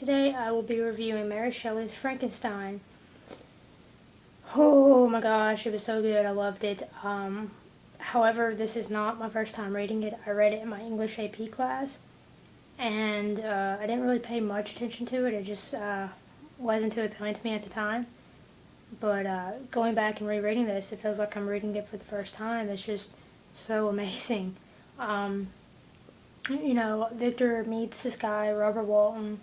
Today I will be reviewing Mary Shelley's Frankenstein. Oh my gosh, it was so good. I loved it. However, this is not my first time reading it. I read it in my English AP class, and I didn't really pay much attention to it. It just wasn't too appealing to me at the time. But going back and rereading this, it feels like I'm reading it for the first time. It's just so amazing. Victor meets this guy, Robert Walton,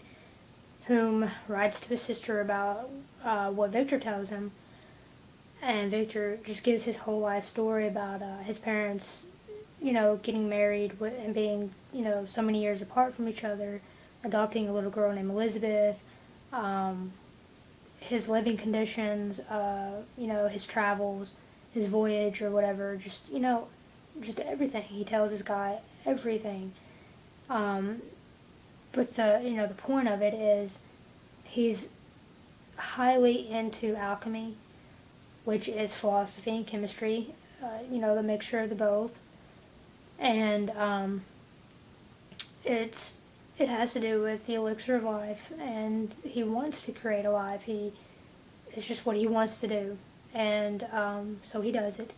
whom writes to his sister about what Victor tells him. And Victor just gives his whole life story about his parents, getting married and being, so many years apart from each other, adopting a little girl named Elizabeth, his living conditions, his travels, his voyage or whatever, just everything. He tells this guy everything. But the point of it is he's highly into alchemy, which is philosophy and chemistry, the mixture of the both. And it has to do with the elixir of life, and he wants to create a life. It's just what he wants to do. And so he does it.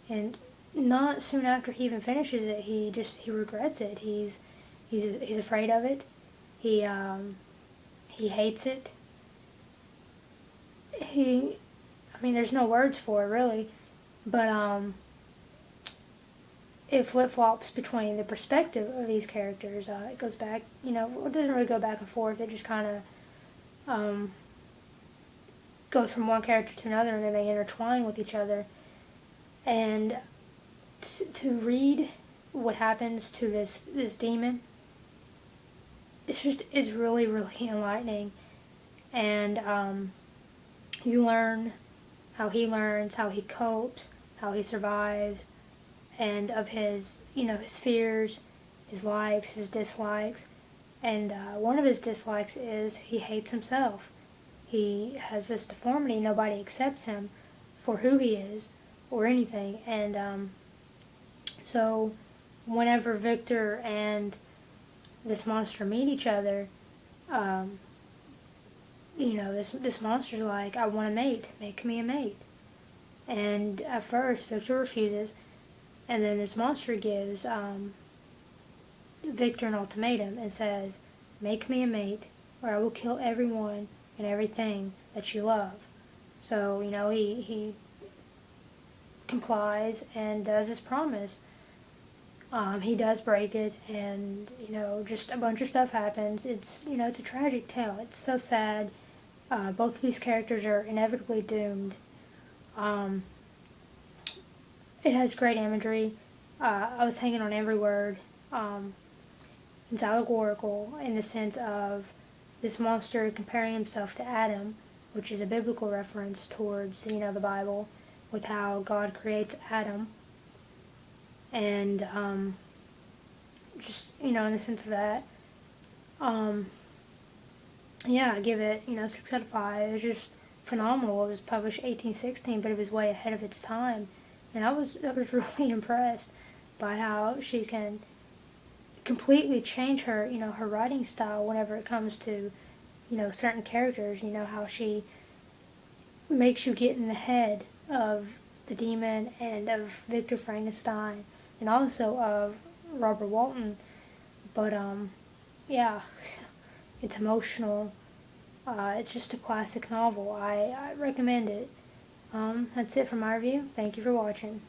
And not soon after he even finishes it, he regrets it. He's afraid of it. He hates it. There's no words for it really, but it flip-flops between the perspective of these characters. It goes back, it doesn't really go back and forth. It just kind of goes from one character to another, and then they intertwine with each other. And to read what happens to this demon, it's really, really enlightening. And you learn how he learns, how he copes, how he survives, and of his fears, his likes, his dislikes. And one of his dislikes is he hates himself. He has this deformity. Nobody accepts him for who he is or anything. And so whenever Victor and this monster meet each other, this monster's like, I want a mate, make me a mate. And at first, Victor refuses, and then this monster gives Victor an ultimatum and says, make me a mate, or I will kill everyone and everything that you love. So, he complies and does his promise. He does break it, and, just a bunch of stuff happens. It's a tragic tale. It's so sad. Both of these characters are inevitably doomed. It has great imagery. I was hanging on every word. It's allegorical in the sense of this monster comparing himself to Adam, which is a biblical reference towards, the Bible, with how God creates Adam. And in the sense of that, I give it, 6 out of 5. It was just phenomenal. It was published 1816, but it was way ahead of its time. And I was really impressed by how she can completely change her, her writing style whenever it comes to, certain characters. How she makes you get in the head of the demon and of Victor Frankenstein and also of Robert Walton. But, it's emotional. It's just a classic novel. I recommend it. That's it for my review. Thank you for watching.